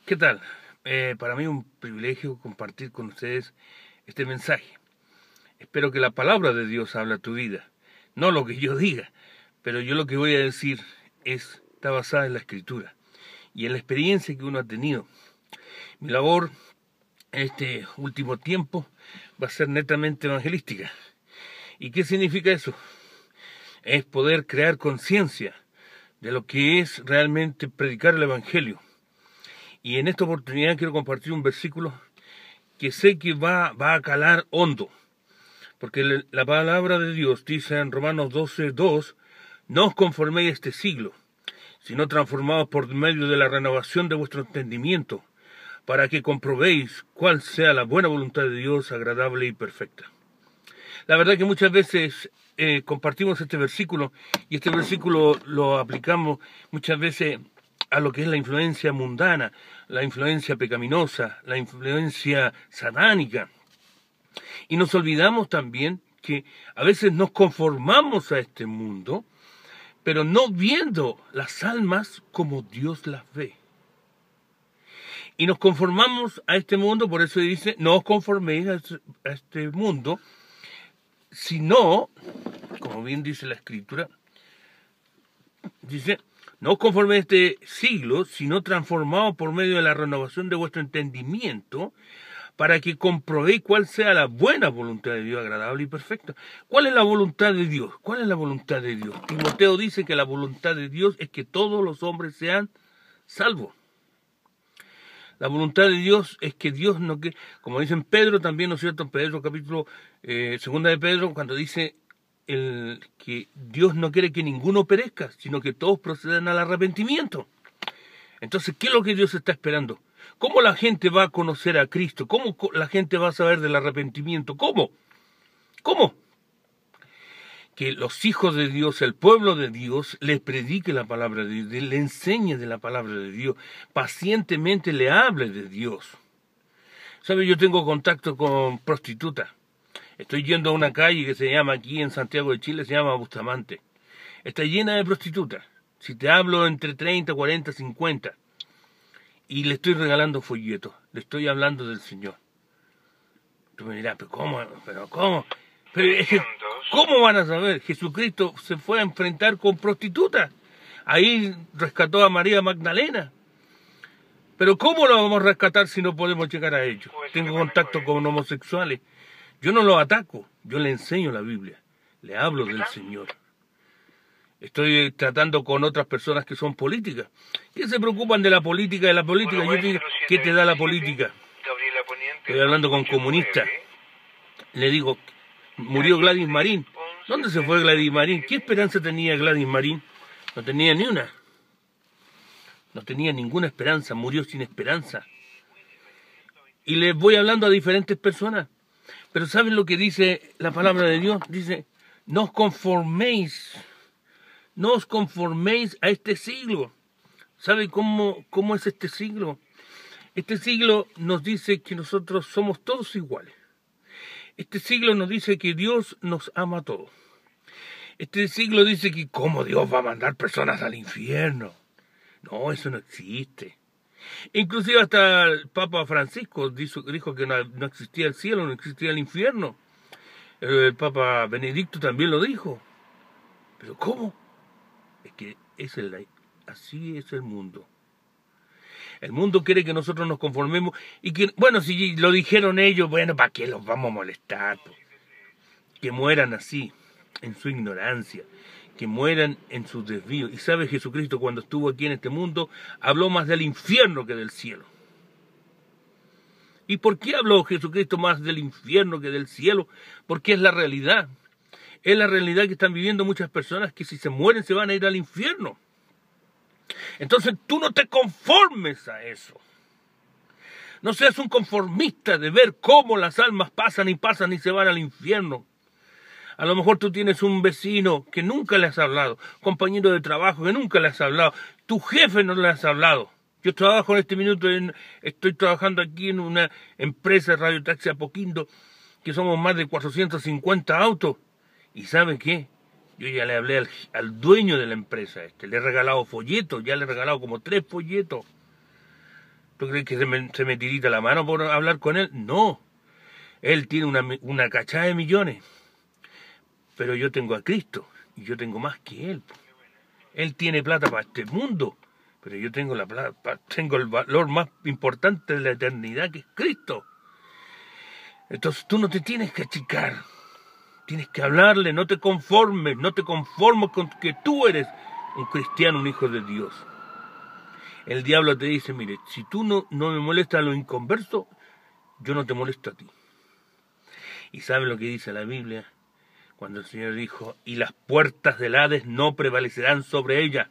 ¿Qué tal? Para mí es un privilegio compartir con ustedes este mensaje. Espero que la palabra de Dios hable a tu vida, no lo que yo diga, pero yo lo que voy a decir está basada en la Escritura y en la experiencia que uno ha tenido. Mi labor en este último tiempo va a ser netamente evangelística. ¿Y qué significa eso? Es poder crear conciencia de lo que es realmente predicar el Evangelio. Y en esta oportunidad quiero compartir un versículo que sé que va a calar hondo, porque la palabra de Dios dice en Romanos 12:2, no os conforméis a este siglo, sino transformaos por medio de la renovación de vuestro entendimiento, para que comprobéis cuál sea la buena voluntad de Dios, agradable y perfecta. La verdad que muchas veces compartimos este versículo, y este versículo lo aplicamos muchas veces a lo que es la influencia mundana, la influencia pecaminosa, la influencia satánica. Y nos olvidamos también que a veces nos conformamos a este mundo, pero no viendo las almas como Dios las ve. Y nos conformamos a este mundo, por eso dice, no os conforméis a este mundo, sino, como bien dice la Escritura, dice, no os conforméis a este siglo, sino transformaos por medio de la renovación de vuestro entendimiento, para que comprobéis cuál sea la buena voluntad de Dios, agradable y perfecta. ¿Cuál es la voluntad de Dios? ¿Cuál es la voluntad de Dios? Timoteo dice que la voluntad de Dios es que todos los hombres sean salvos. La voluntad de Dios es que Dios no quiere, como dice en Pedro también, ¿no es cierto? En Pedro, capítulo 2 de Pedro, cuando dice que Dios no quiere que ninguno perezca, sino que todos procedan al arrepentimiento. Entonces, ¿qué es lo que Dios está esperando? ¿Cómo la gente va a conocer a Cristo? ¿Cómo la gente va a saber del arrepentimiento? ¿Cómo? ¿Cómo? Que los hijos de Dios, el pueblo de Dios, les predique la palabra de Dios, le enseñe de la palabra de Dios, pacientemente le hable de Dios. ¿Sabe? Yo tengo contacto con prostitutas. Estoy yendo a una calle que se llama aquí en Santiago de Chile, se llama Bustamante. Está llena de prostitutas. Si te hablo entre 30, 40, 50. Y le estoy regalando folletos. Le estoy hablando del Señor. Tú me dirás, ¿pero cómo? Pero es que, ¿cómo van a saber? Jesucristo se fue a enfrentar con prostitutas. Ahí rescató a María Magdalena. Pero ¿cómo lo vamos a rescatar si no podemos llegar a ellos? Tengo contacto con homosexuales. Yo no los ataco. Yo le enseño la Biblia. Le hablo del Señor. Estoy tratando con otras personas que son políticas, que se preocupan de la política, Yo digo, ¿qué te da la política? Estoy hablando con comunistas. Le digo, murió Gladys Marín. ¿Dónde se fue Gladys Marín? ¿Qué esperanza tenía Gladys Marín? No tenía ni una. No tenía ninguna esperanza, murió sin esperanza. Y les voy hablando a diferentes personas. Pero ¿saben lo que dice la palabra de Dios? Dice, no os conforméis a este siglo. ¿Sabe cómo es este siglo? Este siglo nos dice que nosotros somos todos iguales. Este siglo nos dice que Dios nos ama a todos. Este siglo dice que ¿cómo Dios va a mandar personas al infierno? No, eso no existe. Inclusive hasta el Papa Francisco dijo que no existía el cielo, no existía el infierno. El Papa Benedicto también lo dijo. ¿Pero cómo? Es que así es el mundo. El mundo quiere que nosotros nos conformemos y que, bueno, si lo dijeron ellos, bueno, ¿para qué los vamos a molestar? Que mueran así, en su ignorancia, que mueran en sus desvíos. Y sabe, Jesucristo cuando estuvo aquí en este mundo, habló más del infierno que del cielo. ¿Y por qué habló Jesucristo más del infierno que del cielo? Porque es la realidad. Es la realidad que están viviendo muchas personas, que si se mueren se van a ir al infierno. Entonces tú no te conformes a eso. No seas un conformista de ver cómo las almas pasan y se van al infierno. A lo mejor tú tienes un vecino que nunca le has hablado, compañero de trabajo que nunca le has hablado, tu jefe no le has hablado. Yo trabajo en este minuto, estoy trabajando aquí en una empresa de radiotaxi Apoquindo, que somos más de 450 autos. ¿Y sabe qué? Yo ya le hablé al dueño de la empresa le he regalado folletos, ya le he regalado como 3 folletos. ¿Tú crees que se me tirita la mano por hablar con él? No. Él tiene una cachada de millones. Pero yo tengo a Cristo. Y yo tengo más que él. Él tiene plata para este mundo. Pero yo tengo la plata, tengo el valor más importante de la eternidad, que es Cristo. Entonces tú no te tienes que achicar. Tienes que hablarle, no te conformes con que tú eres un cristiano, un hijo de Dios. El diablo te dice, mire, si tú no me molestas a los inconversos, yo no te molesto a ti. ¿Y sabe lo que dice la Biblia? Cuando el Señor dijo, y las puertas del Hades no prevalecerán sobre ella.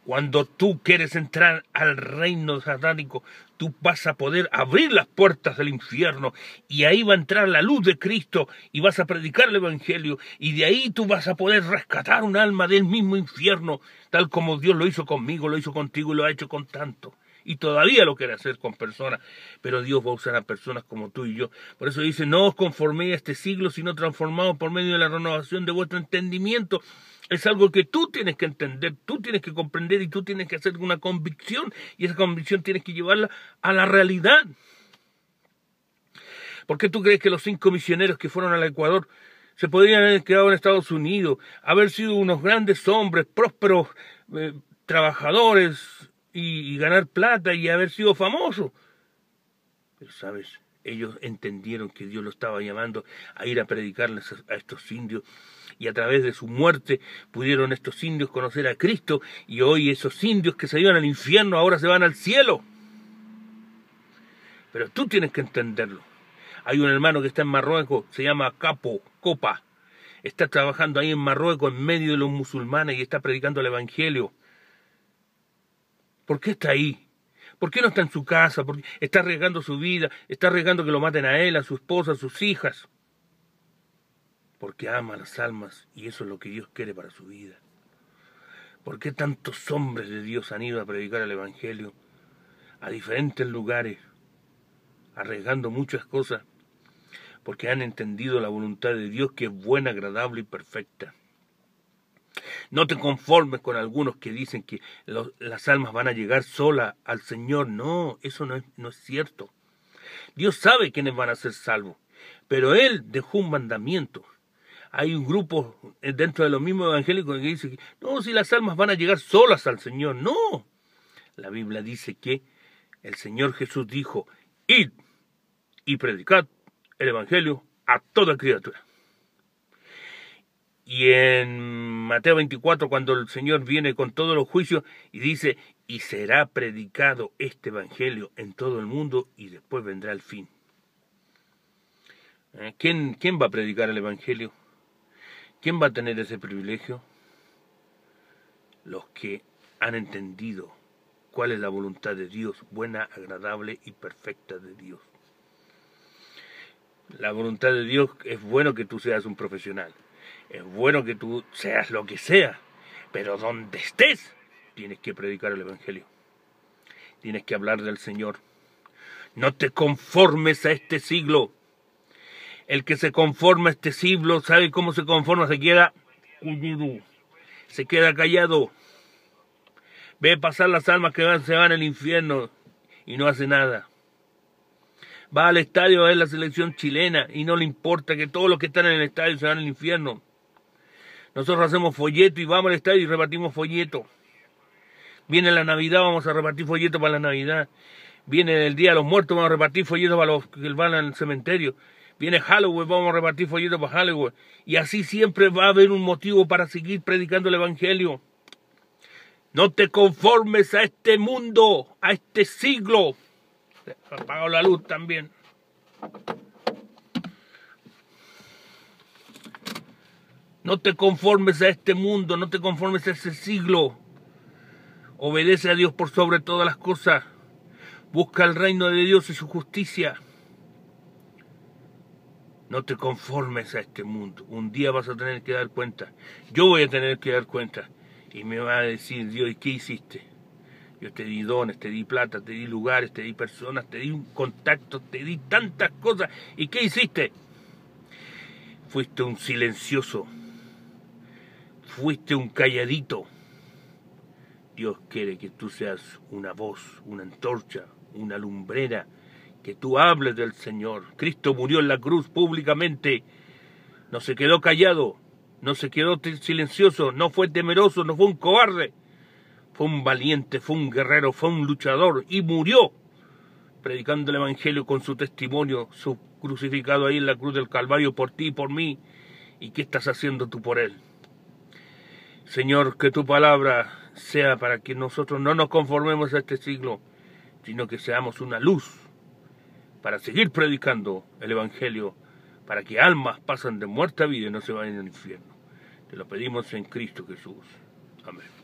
Cuando tú quieres entrar al reino satánico, tú vas a poder abrir las puertas del infierno y ahí va a entrar la luz de Cristo y vas a predicar el Evangelio y de ahí tú vas a poder rescatar un alma del mismo infierno, tal como Dios lo hizo conmigo, lo hizo contigo y lo ha hecho con tanto. Y todavía lo quiere hacer con personas, pero Dios va a usar a personas como tú y yo. Por eso dice, no os conforméis a este siglo, sino transformados por medio de la renovación de vuestro entendimiento. Es algo que tú tienes que entender, tú tienes que comprender y tú tienes que hacer una convicción. Y esa convicción tienes que llevarla a la realidad. ¿Por qué tú crees que los 5 misioneros que fueron al Ecuador se podrían haber quedado en Estados Unidos, haber sido unos grandes hombres, prósperos, trabajadores y ganar plata y haber sido famosos? Pero sabes, ellos entendieron que Dios los estaba llamando a ir a predicarles a estos indios. Y a través de su muerte pudieron estos indios conocer a Cristo. Y hoy esos indios que se iban al infierno ahora se van al cielo. Pero tú tienes que entenderlo. Hay un hermano que está en Marruecos, se llama Copa. Está trabajando ahí en Marruecos en medio de los musulmanes y está predicando el Evangelio. ¿Por qué está ahí? ¿Por qué no está en su casa? ¿Por qué está arriesgando su vida? Está arriesgando que lo maten a él, a su esposa, a sus hijas. Porque ama las almas y eso es lo que Dios quiere para su vida. ¿Por qué tantos hombres de Dios han ido a predicar el Evangelio a diferentes lugares, arriesgando muchas cosas? Porque han entendido la voluntad de Dios, que es buena, agradable y perfecta. No te conformes con algunos que dicen que las almas van a llegar solas al Señor. No, eso no es cierto. Dios sabe quiénes van a ser salvos, pero Él dejó un mandamiento. Hay un grupo dentro de los mismos evangélicos que dice que no, si las almas van a llegar solas al Señor. No, la Biblia dice que el Señor Jesús dijo, id y predicad el Evangelio a toda criatura. Y en Mateo 24, cuando el Señor viene con todos los juicios y dice, y será predicado este Evangelio en todo el mundo y después vendrá el fin. ¿Quién va a predicar el Evangelio? ¿Quién va a tener ese privilegio? Los que han entendido cuál es la voluntad de Dios, buena, agradable y perfecta de Dios. La voluntad de Dios es bueno que tú seas un profesional. Es bueno que tú seas lo que sea. Pero donde estés, tienes que predicar el Evangelio. Tienes que hablar del Señor. No te conformes a este siglo. El que se conforma a este siglo, ¿sabe cómo se conforma? Se queda callado. Ve pasar las almas que se van al infierno y no hace nada. Va al estadio a ver la selección chilena y no le importa que todos los que están en el estadio se van al infierno. Nosotros hacemos folleto y vamos al estadio y repartimos folleto. Viene la Navidad, vamos a repartir folleto para la Navidad. Viene el Día de los Muertos, vamos a repartir folleto para los que van al cementerio. Viene Halloween, vamos a repartir folletos para Halloween. Y así siempre va a haber un motivo para seguir predicando el Evangelio. No te conformes a este mundo, a este siglo. Apago la luz también. No te conformes a este mundo, no te conformes a ese siglo. Obedece a Dios por sobre todas las cosas. Busca el reino de Dios y su justicia. No te conformes a este mundo. Un día vas a tener que dar cuenta. Yo voy a tener que dar cuenta. Y me va a decir Dios, ¿y qué hiciste? Yo te di dones, te di plata, te di lugares, te di personas, te di un contacto, te di tantas cosas. ¿Y qué hiciste? Fuiste un silencioso. Fuiste un calladito. Dios quiere que tú seas una voz, una antorcha, una lumbrera, que tú hables del Señor. Cristo murió en la cruz públicamente, no se quedó callado, no se quedó silencioso, no fue temeroso, no fue un cobarde, fue un valiente, fue un guerrero, fue un luchador y murió predicando el Evangelio con su testimonio, su crucificado ahí en la cruz del Calvario por ti y por mí. ¿Y qué estás haciendo tú por él? Señor, que tu palabra sea para que nosotros no nos conformemos a este siglo, sino que seamos una luz para seguir predicando el Evangelio, para que almas pasen de muerte a vida y no se vayan al infierno. Te lo pedimos en Cristo Jesús. Amén.